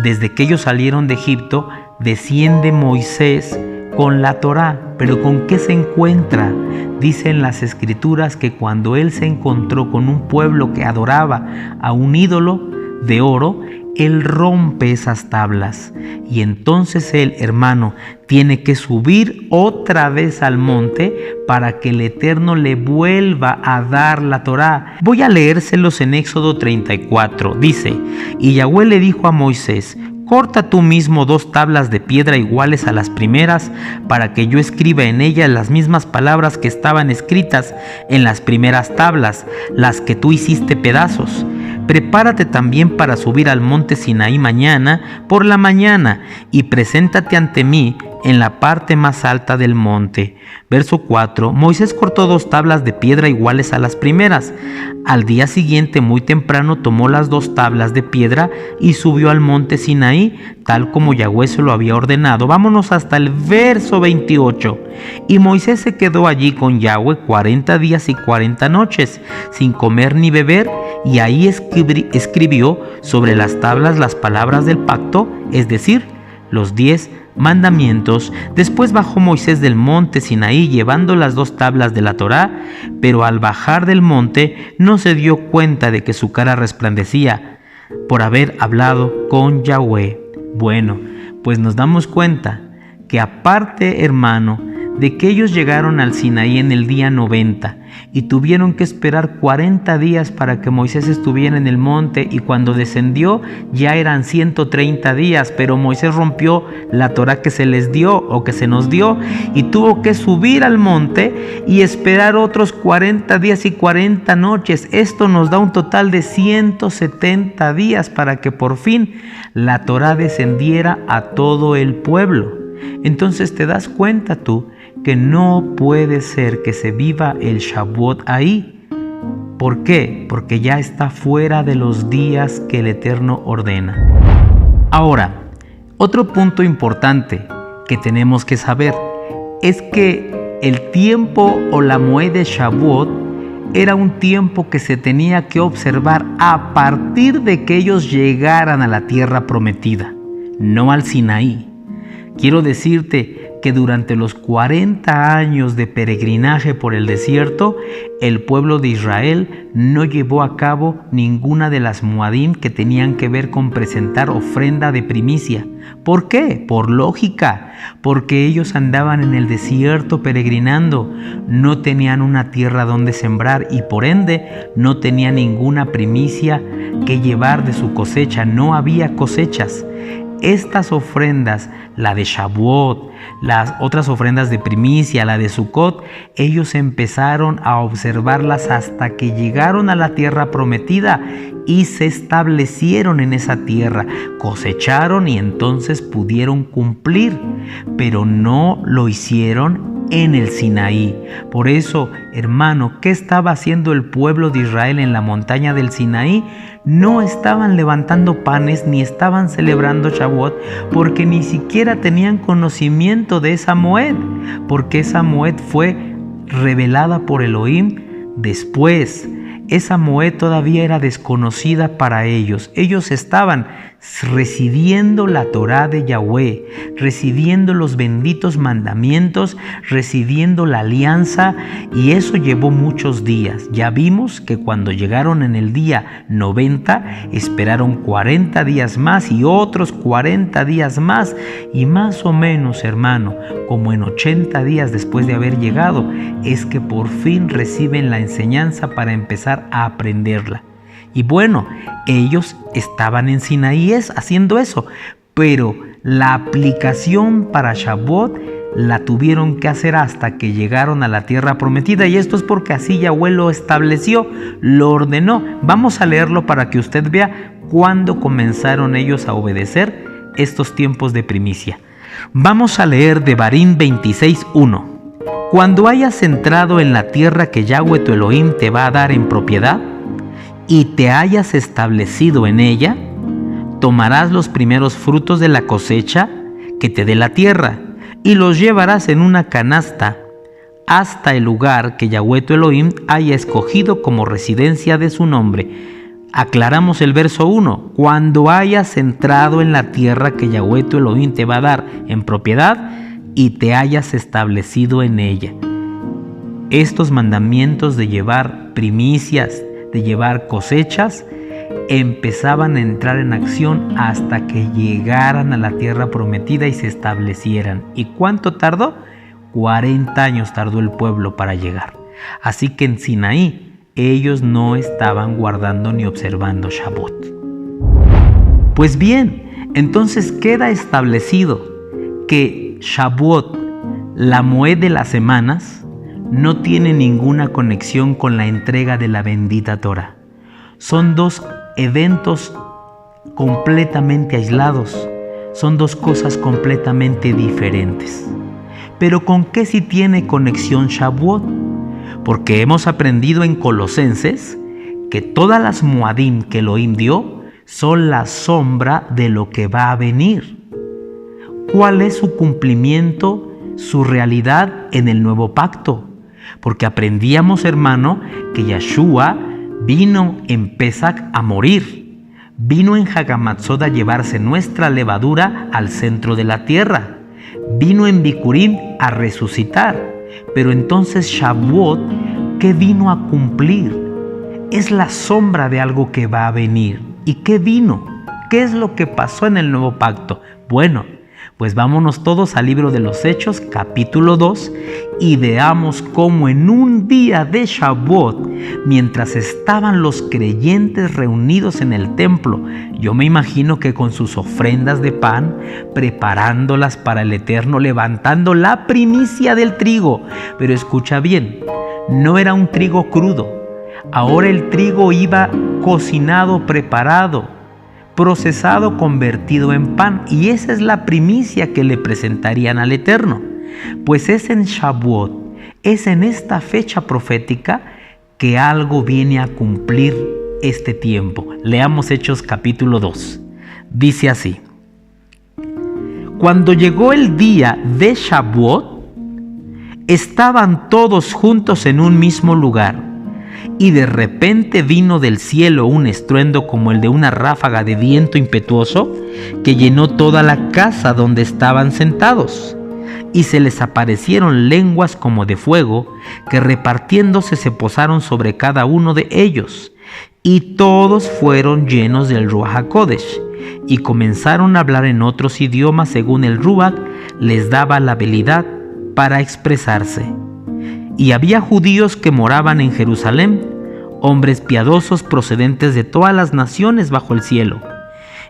desde que ellos salieron de Egipto, desciende Moisés con la Torá. ¿Pero con qué se encuentra? Dicen las Escrituras que cuando él se encontró con un pueblo que adoraba a un ídolo de oro, él rompe esas tablas. Y entonces él, hermano, tiene que subir otra vez al monte para que el Eterno le vuelva a dar la Torá. Voy a leérselos en Éxodo 34. Dice: Y Yahweh le dijo a Moisés: Corta tú mismo 2 tablas de piedra iguales a las primeras, para que yo escriba en ellas las mismas palabras que estaban escritas en las primeras tablas, las que tú hiciste pedazos. Prepárate también para subir al monte Sinaí mañana por la mañana, y preséntate ante mí en la parte más alta del monte. Verso 4. Moisés cortó 2 tablas de piedra iguales a las primeras. Al día siguiente, muy temprano, tomó las 2 tablas de piedra y subió al monte Sinaí, tal como Yahweh se lo había ordenado. Vámonos hasta el verso 28. Y Moisés se quedó allí con Yahweh 40 días y 40 noches, sin comer ni beber, y ahí escribió sobre las tablas las palabras del pacto, es decir, los 10 mandamientos. Después bajó Moisés del monte Sinaí llevando las 2 tablas de la Torá, pero al bajar del monte no se dio cuenta de que su cara resplandecía por haber hablado con Yahweh. Bueno, pues nos damos cuenta que aparte, hermano, de que ellos llegaron al Sinaí en el día 90 y tuvieron que esperar 40 días para que Moisés estuviera en el monte, y cuando descendió ya eran 130 días, pero Moisés rompió la Torá que se les dio o que se nos dio y tuvo que subir al monte y esperar otros 40 días y 40 noches. Esto nos da un total de 170 días para que por fin la Torá descendiera a todo el pueblo. Entonces te das cuenta tú que no puede ser que se viva el Shavuot ahí. ¿Por qué? Porque ya está fuera de los días que el Eterno ordena. Ahora, otro punto importante que tenemos que saber es que el tiempo o la moed de Shavuot era un tiempo que se tenía que observar a partir de que ellos llegaran a la tierra prometida, no al Sinaí. Quiero decirte que durante los 40 años de peregrinaje por el desierto, el pueblo de Israel no llevó a cabo ninguna de las muadim que tenían que ver con presentar ofrenda de primicia. ¿Por qué? Por lógica, porque ellos andaban en el desierto peregrinando, no tenían una tierra donde sembrar y por ende no tenían ninguna primicia que llevar de su cosecha, no había cosechas. Estas ofrendas, la de Shavuot, las otras ofrendas de primicia, la de Sukkot, ellos empezaron a observarlas hasta que llegaron a la tierra prometida y se establecieron en esa tierra, cosecharon y entonces pudieron cumplir, pero no lo hicieron en el Sinaí. Por eso, hermano, ¿qué estaba haciendo el pueblo de Israel en la montaña del Sinaí? No estaban levantando panes ni estaban celebrando Shavuot porque ni siquiera tenían conocimiento de esa Moed, porque esa Moed fue revelada por Elohim después. Esa Moed todavía era desconocida para ellos. Ellos estaban recibiendo la Torá de Yahweh, recibiendo los benditos mandamientos, recibiendo la alianza, y eso llevó muchos días. Ya vimos que cuando llegaron en el día 90, esperaron 40 días más y otros 40 días más, y más o menos, hermano, como en 80 días después de haber llegado, es que por fin reciben la enseñanza para empezar a aprenderla. Y bueno, ellos estaban en Sinaí haciendo eso, pero la aplicación para Shavuot la tuvieron que hacer hasta que llegaron a la tierra prometida, y esto es porque así Yahweh lo estableció, lo ordenó. Vamos a leerlo para que usted vea cuándo comenzaron ellos a obedecer estos tiempos de primicia. Vamos a leer Devarim 26:1. Cuando hayas entrado en la tierra que Yahweh tu Elohim te va a dar en propiedad, y te hayas establecido en ella, tomarás los primeros frutos de la cosecha que te dé la tierra, y los llevarás en una canasta hasta el lugar que Yahweh tu Elohim haya escogido como residencia de su nombre. Aclaramos el verso 1. Cuando hayas entrado en la tierra que Yahweh tu Elohim te va a dar en propiedad y te hayas establecido en ella. Estos mandamientos de llevar primicias, de llevar cosechas, empezaban a entrar en acción hasta que llegaran a la tierra prometida y se establecieran. ¿Y cuánto tardó? 40 años tardó el pueblo para llegar. Así que en Sinaí ellos no estaban guardando ni observando Shavuot. Pues bien, entonces queda establecido que Shavuot, la Moed de las semanas, no tiene ninguna conexión con la entrega de la bendita Torah. Son dos eventos completamente aislados, son dos cosas completamente diferentes. Pero ¿con qué sí tiene conexión Shavuot? Porque hemos aprendido en Colosenses que todas las Moadim que Elohim dio son la sombra de lo que va a venir. ¿Cuál es su cumplimiento, su realidad en el nuevo pacto? Porque aprendíamos, hermano, que Yahshua vino en Pesach a morir, vino en Hagamatzot a llevarse nuestra levadura al centro de la tierra, vino en Bikurim a resucitar. Pero entonces Shavuot, ¿qué vino a cumplir? Es la sombra de algo que va a venir. ¿Y qué vino? ¿Qué es lo que pasó en el nuevo pacto? Bueno, pues vámonos todos al libro de los Hechos, capítulo 2, y veamos cómo en un día de Shavuot, mientras estaban los creyentes reunidos en el templo, yo me imagino que con sus ofrendas de pan, preparándolas para el Eterno, levantando la primicia del trigo. Pero escucha bien, no era un trigo crudo, ahora el trigo iba cocinado, preparado, procesado, convertido en pan, y esa es la primicia que le presentarían al Eterno. Pues es en Shavuot, es en esta fecha profética que algo viene a cumplir este tiempo. Leamos Hechos capítulo 2. Dice así: cuando llegó el día de Shavuot, estaban todos juntos en un mismo lugar. Y de repente vino del cielo un estruendo como el de una ráfaga de viento impetuoso que llenó toda la casa donde estaban sentados. y se les aparecieron lenguas como de fuego, que repartiéndose se posaron sobre cada uno de ellos, y todos fueron llenos del Ruach HaKodesh, y comenzaron a hablar en otros idiomas según el Ruach les daba la habilidad para expresarse. Y había judíos que moraban en Jerusalén, hombres piadosos procedentes de todas las naciones bajo el cielo.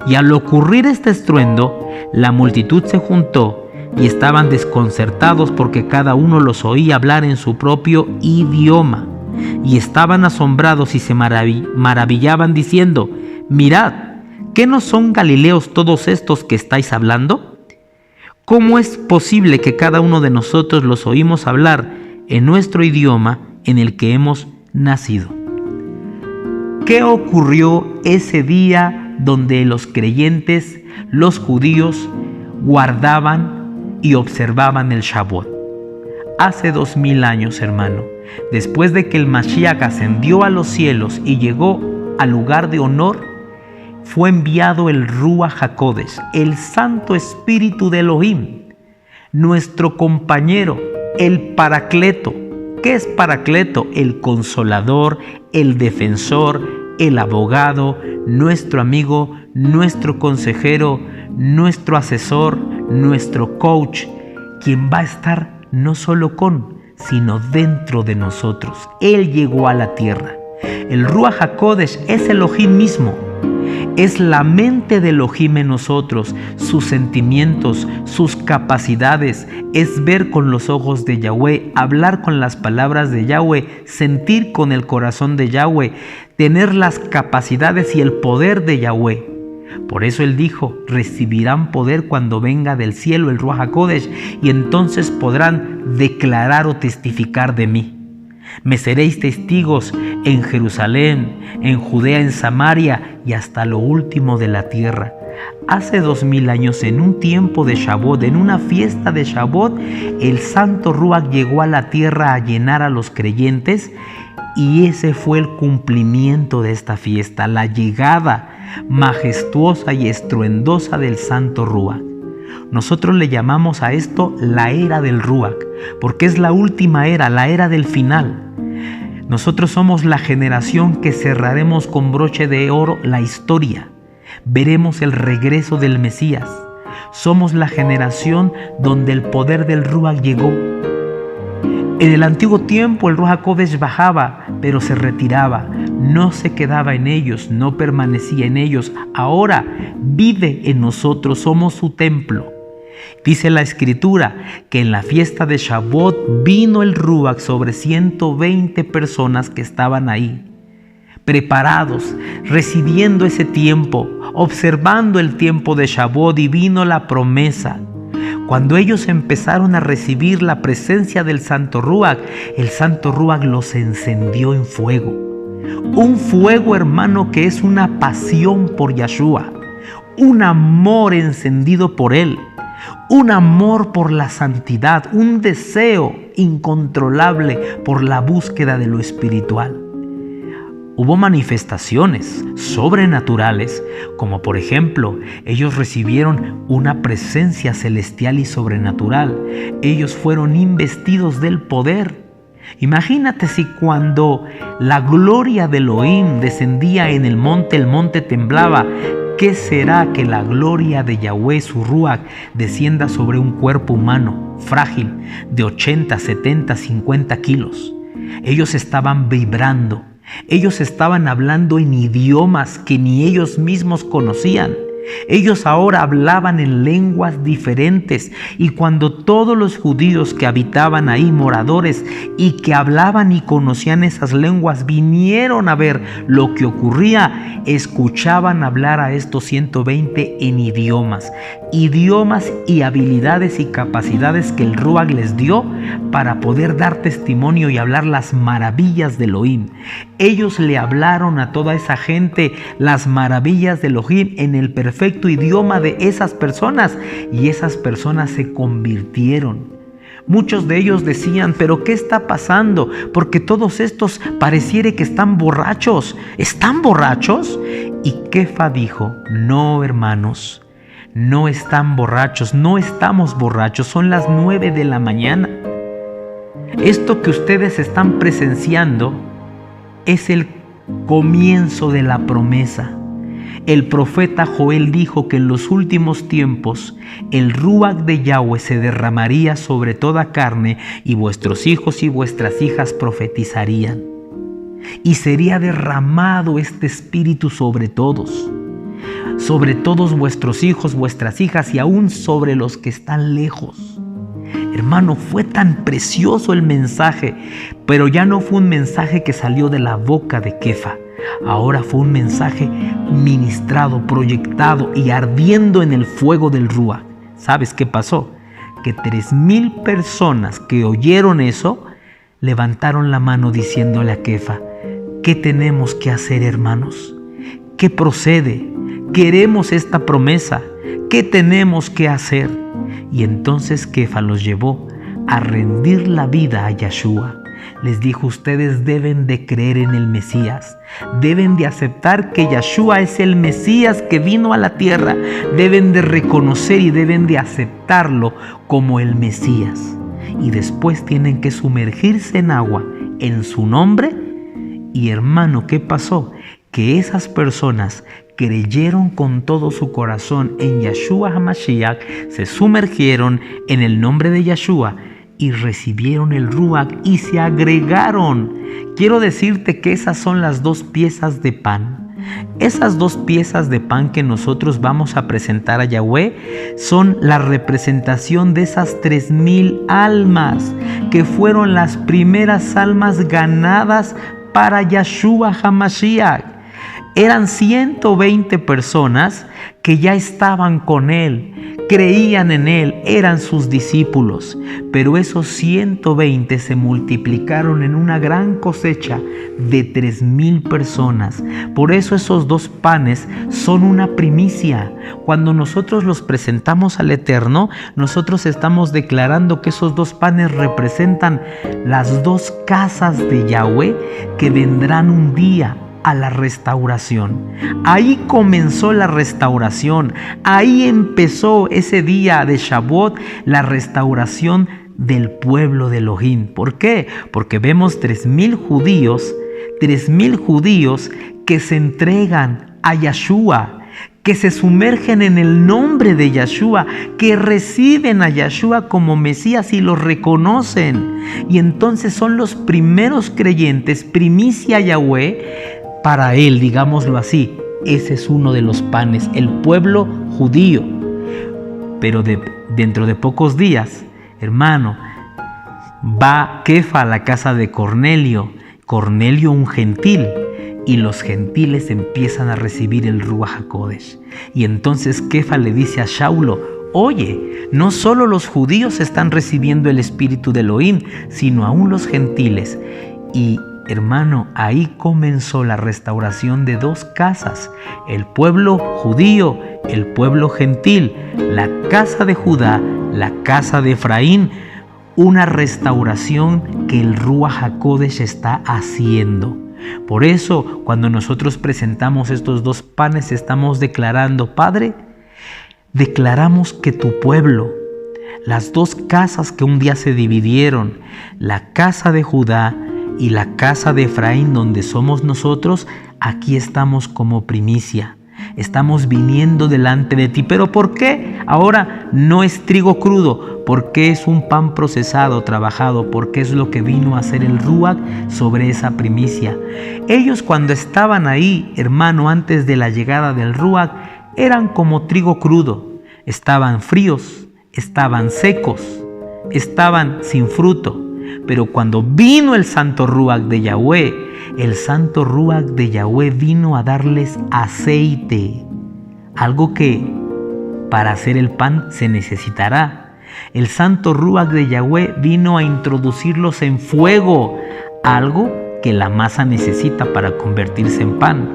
Y al ocurrir este estruendo, la multitud se juntó y estaban desconcertados porque cada uno los oía hablar en su propio idioma. Y estaban asombrados y se maravillaban diciendo: mirad, ¿qué no son galileos todos estos que estáis hablando? ¿Cómo es posible que cada uno de nosotros los oímos hablar en nuestro idioma en el que hemos nacido? ¿Qué ocurrió ese día donde los creyentes, los judíos, guardaban y observaban el Shavuot? Hace 2000 años, hermano, después de que el Mashiach ascendió a los cielos y llegó al lugar de honor, fue enviado el Ruach HaKodesh, el Santo Espíritu de Elohim, nuestro compañero, el Paracleto. ¿Qué es Paracleto? El consolador, el defensor, el abogado, nuestro amigo, nuestro consejero, nuestro asesor, nuestro coach, quien va a estar no solo con, sino dentro de nosotros. Él llegó a la tierra. El Ruach HaKodesh es Elohim mismo. Es la mente de Elohim en nosotros, sus sentimientos, sus capacidades. Es ver con los ojos de Yahweh, hablar con las palabras de Yahweh, sentir con el corazón de Yahweh, tener las capacidades y el poder de Yahweh. Por eso Él dijo: recibirán poder cuando venga del cielo el Ruach HaKodesh, y entonces podrán declarar o testificar de mí. Me seréis testigos en Jerusalén, en Judea, en Samaria y hasta lo último de la tierra. Hace 2000 años, en un tiempo de Shavuot, en una fiesta de Shavuot, el Santo Ruach llegó a la tierra a llenar a los creyentes, y ese fue el cumplimiento de esta fiesta, la llegada majestuosa y estruendosa del Santo Ruach. Nosotros le llamamos a esto la era del Ruach, porque es la última era, la era del final. Nosotros somos la generación que cerraremos con broche de oro la historia. Veremos el regreso del Mesías. Somos la generación donde el poder del Ruach llegó. En el antiguo tiempo el Ruach HaKodesh bajaba, pero se retiraba. No se quedaba en ellos, no permanecía en ellos. Ahora vive en nosotros, somos su templo. Dice la Escritura que en la fiesta de Shavuot vino el Ruach sobre 120 personas que estaban ahí, preparados, recibiendo ese tiempo, observando el tiempo de Shavuot, y vino la promesa. Cuando ellos empezaron a recibir la presencia del Santo Ruach, el Santo Ruach los encendió en fuego. Un fuego, hermano, que es una pasión por Yahshua, un amor encendido por Él, un amor por la santidad, un deseo incontrolable por la búsqueda de lo espiritual. Hubo manifestaciones sobrenaturales, como por ejemplo, ellos recibieron una presencia celestial y sobrenatural. Ellos fueron investidos del poder. Imagínate si cuando la gloria de Elohim descendía en el monte temblaba. ¿Qué será que la gloria de Yahweh, su Ruach, descienda sobre un cuerpo humano, frágil, de 80, 70, 50 kilos? Ellos estaban vibrando. Ellos estaban hablando en idiomas que ni ellos mismos conocían. Ellos ahora hablaban en lenguas diferentes, y cuando todos los judíos que habitaban ahí, moradores, y que hablaban y conocían esas lenguas, vinieron a ver lo que ocurría, escuchaban hablar a estos 120 en idiomas y habilidades y capacidades que el Ruach les dio para poder dar testimonio y hablar las maravillas de Elohim. Ellos le hablaron a toda esa gente las maravillas de Elohim en el perfecto idioma de esas personas, y esas personas se convirtieron. Muchos de ellos decían: ¿pero qué está pasando? Porque todos estos pareciera que están borrachos. ¿Están borrachos? Y Kefa dijo: no, hermanos, no están borrachos, no estamos borrachos, son las 9 de la mañana. Esto que ustedes están presenciando es el comienzo de la promesa. El profeta Joel dijo que en los últimos tiempos el Ruach de Yahweh se derramaría sobre toda carne y vuestros hijos y vuestras hijas profetizarían. Y sería derramado este espíritu sobre todos vuestros hijos, vuestras hijas y aún sobre los que están lejos. Hermano, fue tan precioso el mensaje, pero ya no fue un mensaje que salió de la boca de Kefa. Ahora fue un mensaje ministrado, proyectado y ardiendo en el fuego del Ruach. ¿Sabes qué pasó? Que 3,000 personas que oyeron eso levantaron la mano diciéndole a Kefa: ¿qué tenemos que hacer, hermanos? ¿Qué procede? Queremos esta promesa. ¿Qué tenemos que hacer? Y entonces Kefa los llevó a rendir la vida a Yahshua. Les dijo: ustedes deben de creer en el Mesías, deben de aceptar que Yahshua es el Mesías que vino a la tierra, deben de reconocer y deben de aceptarlo como el Mesías. Y después tienen que sumergirse en agua en su nombre. Y hermano, ¿qué pasó? Que esas personas creyeron con todo su corazón en Yahshua HaMashiach, se sumergieron en el nombre de Yahshua y recibieron el Ruach y se agregaron. Quiero decirte que esas son las 2 piezas de pan. Esas 2 piezas de pan que nosotros vamos a presentar a Yahweh son la representación de esas 3,000 almas que fueron las primeras almas ganadas para Yahshua HaMashiach. Eran 120 personas que ya estaban con Él, creían en Él, eran sus discípulos. Pero esos 120 se multiplicaron en una gran cosecha de 3,000 personas. Por eso esos 2 panes son una primicia. Cuando nosotros los presentamos al Eterno, nosotros estamos declarando que esos 2 panes representan las 2 casas de Yahweh que vendrán un día a la restauración. Ahí comenzó la restauración, ahí empezó ese día de Shavuot, la restauración del pueblo de Elohim. ¿Por qué? Porque vemos 3,000 judíos que se entregan a Yahshua, que se sumergen en el nombre de Yahshua, que reciben a Yahshua como Mesías y lo reconocen. Y entonces son los primeros creyentes, primicia Yahweh, para Él, digámoslo así. Ese es uno de los panes, el pueblo judío. Pero dentro de pocos días, hermano, va Kefa a la casa de Cornelio, un gentil, y los gentiles empiezan a recibir el Ruach HaKodesh. Y entonces Kefa le dice a Shaulo: oye, no solo los judíos están recibiendo el espíritu de Elohim, sino aún los gentiles. Y hermano, ahí comenzó la restauración de 2 casas, el pueblo judío, el pueblo gentil, la casa de Judá, la casa de Efraín, una restauración que el Ruach HaKodesh está haciendo. Por eso, cuando nosotros presentamos estos 2 panes, estamos declarando: Padre, declaramos que tu pueblo, las 2 casas que un día se dividieron, la casa de Judá y la casa de Efraín, donde somos nosotros, aquí estamos como primicia. Estamos viniendo delante de ti. ¿Pero por qué? Ahora no es trigo crudo, porque es un pan procesado, trabajado, porque es lo que vino a hacer el Ruach sobre esa primicia. Ellos, cuando estaban ahí, hermano, antes de la llegada del Ruach, eran como trigo crudo. Estaban fríos, estaban secos, estaban sin fruto. Pero cuando vino el Santo Ruach de Yahweh, el Santo Ruach de Yahweh vino a darles aceite, algo que para hacer el pan se necesitará. El Santo Ruach de Yahweh vino a introducirlos en fuego, algo que la masa necesita para convertirse en pan.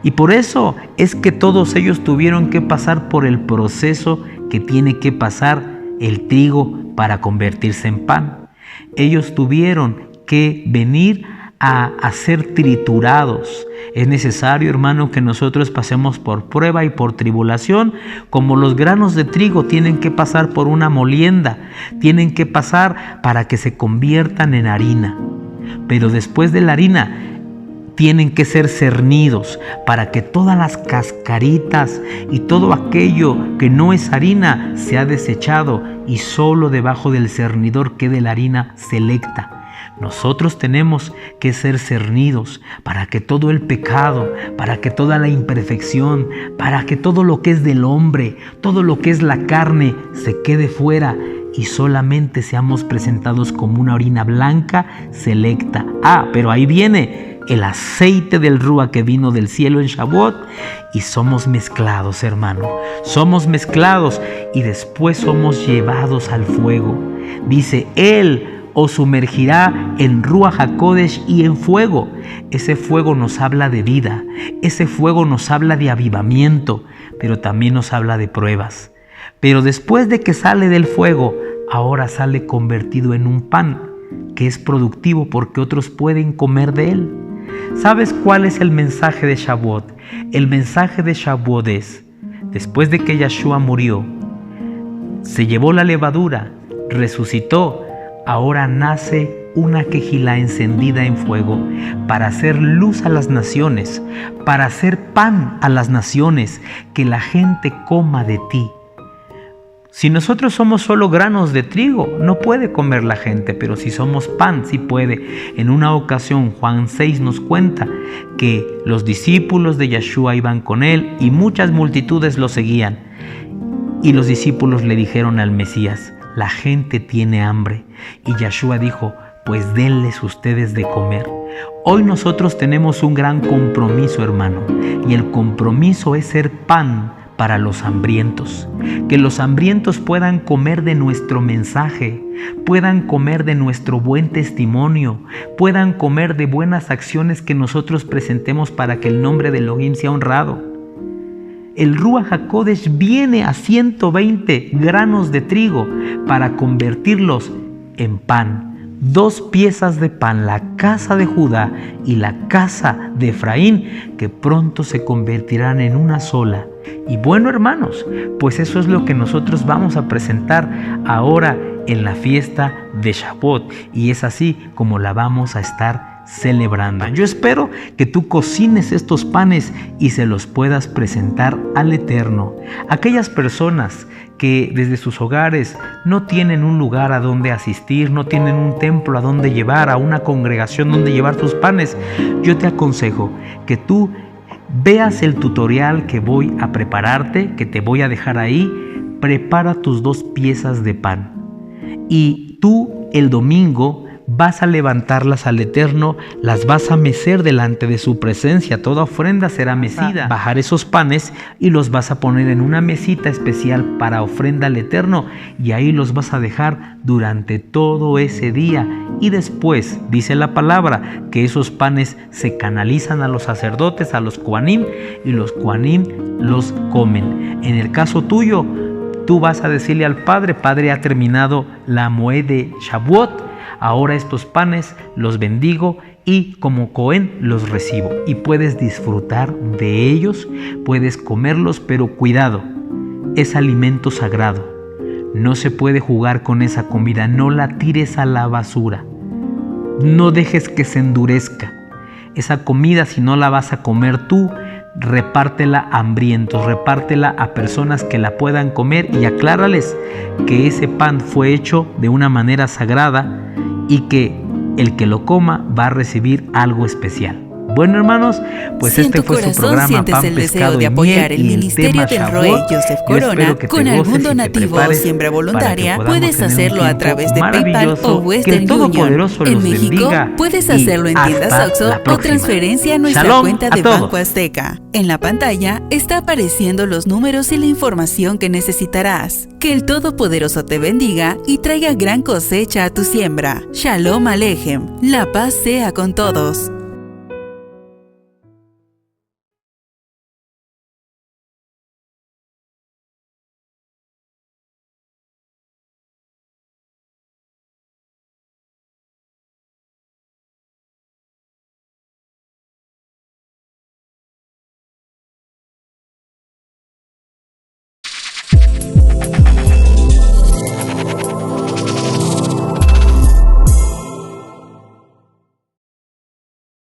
Y por eso es que todos ellos tuvieron que pasar por el proceso que tiene que pasar el trigo para convertirse en pan. Ellos tuvieron que venir a ser triturados. Es necesario, hermano, que nosotros pasemos por prueba y por tribulación, como los granos de trigo tienen que pasar por una molienda, tienen que pasar para que se conviertan en harina. Pero después de la harina tienen que ser cernidos para que todas las cascaritas y todo aquello que no es harina sea desechado y solo debajo del cernidor quede la harina selecta. Nosotros tenemos que ser cernidos para que todo el pecado, para que toda la imperfección, para que todo lo que es del hombre, todo lo que es la carne se quede fuera y solamente seamos presentados como una harina blanca selecta. Pero ahí viene el aceite del Rúa que vino del cielo en Shavuot y somos mezclados, hermano. Somos mezclados y después somos llevados al fuego. Dice, Él os sumergirá en Ruach HaKodesh y en fuego. Ese fuego nos habla de vida, ese fuego nos habla de avivamiento, pero también nos habla de pruebas. Pero después de que sale del fuego, ahora sale convertido en un pan que es productivo porque otros pueden comer de él. ¿Sabes cuál es el mensaje de Shavuot? El mensaje de Shavuot es, después de que Yeshua murió, se llevó la levadura, resucitó, ahora nace una quejilá encendida en fuego para hacer luz a las naciones, para hacer pan a las naciones, que la gente coma de ti. Si nosotros somos solo granos de trigo, no puede comer la gente, pero si somos pan, sí puede. En una ocasión, Juan 6 nos cuenta que los discípulos de Yeshua iban con él y muchas multitudes lo seguían. Y los discípulos le dijeron al Mesías, la gente tiene hambre. Y Yeshua dijo, pues denles ustedes de comer. Hoy nosotros tenemos un gran compromiso, hermano, y el compromiso es ser pan para los hambrientos, que los hambrientos puedan comer de nuestro mensaje, puedan comer de nuestro buen testimonio, puedan comer de buenas acciones que nosotros presentemos para que el nombre de Elohim sea honrado. El Ruach HaKodesh viene a 120 granos de trigo para convertirlos en pan. 2 piezas de pan, la casa de Judá y la casa de Efraín, que pronto se convertirán en una sola. Y bueno, hermanos, pues eso es lo que nosotros vamos a presentar ahora en la fiesta de Shavuot, y es así como la vamos a estar celebrando. Yo espero que tú cocines estos panes y se los puedas presentar al Eterno. Aquellas personas que desde sus hogares no tienen un lugar a donde asistir, no tienen un templo a donde llevar, a una congregación donde llevar tus panes, yo te aconsejo que tú veas el tutorial que voy a prepararte, que te voy a dejar ahí. Prepara tus 2 piezas de pan y tú el domingo vas a levantarlas al Eterno, las vas a mecer delante de su presencia. Toda ofrenda será mecida. Bajar esos panes y los vas a poner en una mesita especial para ofrenda al Eterno, y ahí los vas a dejar durante todo ese día. Y después dice la palabra que esos panes se canalizan a los sacerdotes, a los Kohanim, y los Kohanim los comen. En el caso tuyo, tú vas a decirle al Padre, Padre, ha terminado la Moed de Shavuot, ahora estos panes los bendigo y como Cohen los recibo. Y puedes disfrutar de ellos, puedes comerlos, pero cuidado, es alimento sagrado. No se puede jugar con esa comida, no la tires a la basura. No dejes que se endurezca. Esa comida, si no la vas a comer tú, repártela a hambrientos, repártela a personas que la puedan comer y aclárales que ese pan fue hecho de una manera sagrada y que el que lo coma va a recibir algo especial. Bueno, hermanos, pues si este fue su programa Pan, el Pescado de y apoyar Miel, el y el ministerio tema del Shavuot, Roe Joseph Corona con algún donativo o siembra voluntaria, puedes hacerlo a través de PayPal o Western Union. En México, puedes hacerlo en tiendas Oxxo o transferencia a nuestra cuenta de Banco Azteca. En la pantalla está apareciendo los números y la información que necesitarás. Que el Todopoderoso te bendiga y traiga gran cosecha a tu siembra. Shalom Alejem. La paz sea con todos.